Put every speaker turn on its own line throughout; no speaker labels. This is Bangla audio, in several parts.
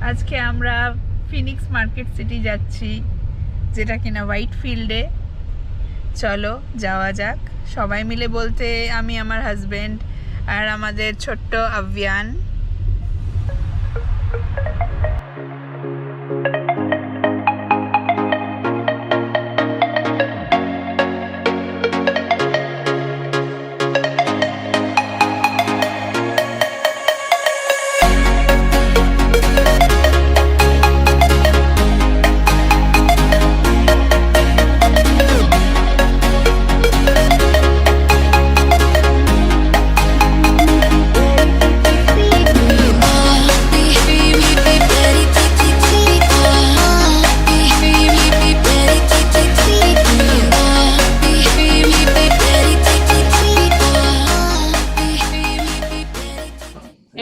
আজকে আমরা ফিনিক্স মার্কেট সিটি যাচ্ছি, যেটা কিনা হোয়াইট ফিল্ডে। চলো যাওয়া যাক সবাই মিলে, বলতে আমি, আমার হাজবেন্ড আর আমাদের ছোট্ট আভিয়ান।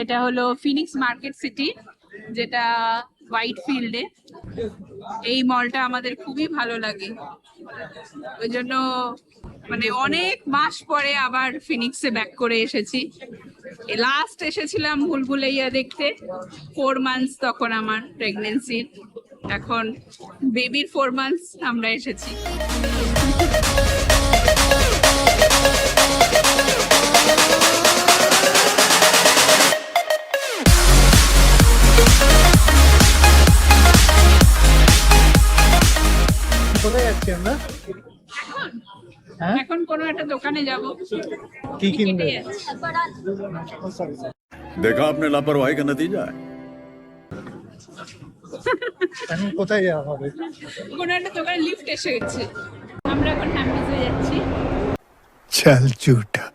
এটা হলো ফিনিক্স মার্কেট সিটি, যেটা হোয়াইট ফিল্ডে। এই মলটা আমাদের খুবই ভালো লাগে, ওই জন্য মানে অনেক মাস পরে আবার ফিনিক্সে ব্যাক করে এসেছি। লাস্ট এসেছিলাম ভুলভুলাইয়া দেখতে, 4 মান্থস তখন আমার প্রেগনেন্সির। এখন বেবির 4 মান্থস আমরা এসেছি। এখন কোনো একটা দোকানে যাব। কি কিনবে?
देखा आपने लापरवाही का नतीजा है।
এখন কোথায় যাওয়া হবে?
কোনো একটা দোকানে লিফট এসে গেছে, আমরা এখন হ্যাম্পিসে যাচ্ছি।
চল ঝুটা।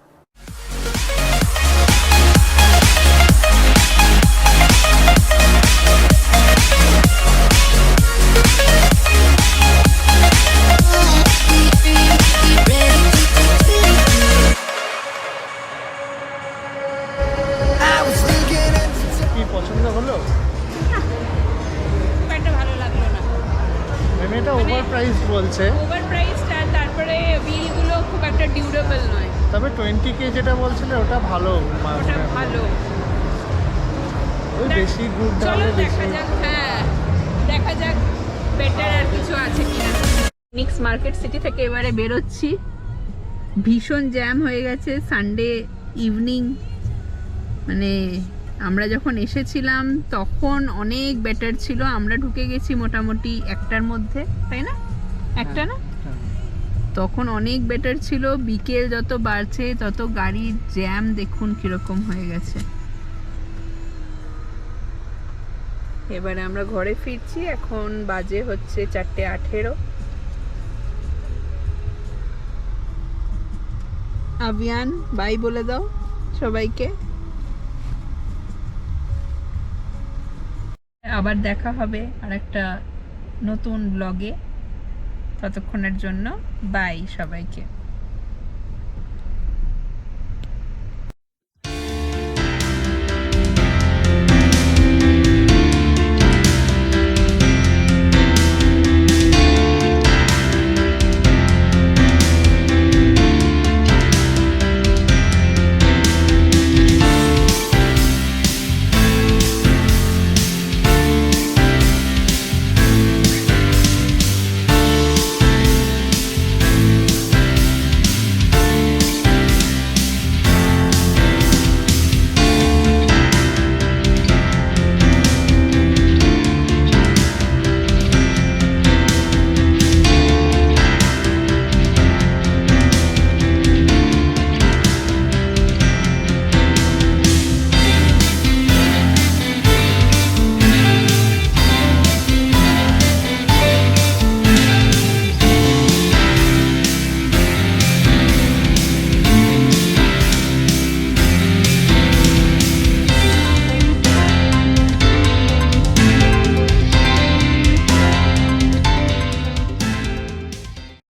পছন্দ হলো?
খুব একটা ভালো লাগলো না,
এটা ওভার প্রাইস বলছে।
ওভার প্রাইসড, আর তারপরে বিলগুলো খুব একটা ডিউরেবল নয়।
তবে 20K যেটা বলছিল ওটা ভালো,
ওটা ভালো।
ওই বেশি গুড
চলো
দামে
দেখা
বেশি।
যাক, হ্যাঁ দেখা যাক বেটার আর কিছু আছে কিনা। ফিনিক্স মার্কেট সিটি থেকে এবারে বেরোচ্ছি। ভীষণ জ্যাম হয়ে গেছে সানডে ইভিনিং, মানে আমরা যখন এসেছিলাম তখন অনেক বেটার ছিল। আমরা ঢুকে গেছি মোটামুটি 1টার মধ্যে, তাই না? 1টা না? তখন অনেক বেটার ছিল। বিকেল যত বাড়ছে তত গাড়ির জ্যাম দেখুন কিরকম হয়ে গেছে। এবারে আমরা ঘরে ফিরছি, এখন বাজে হচ্ছে 4:18। আভিয়ান বাই বলে দাও সবাইকে। আবার দেখা হবে আর একটা নতুন ব্লগে, ততক্ষণের জন্য বাই সবাইকে।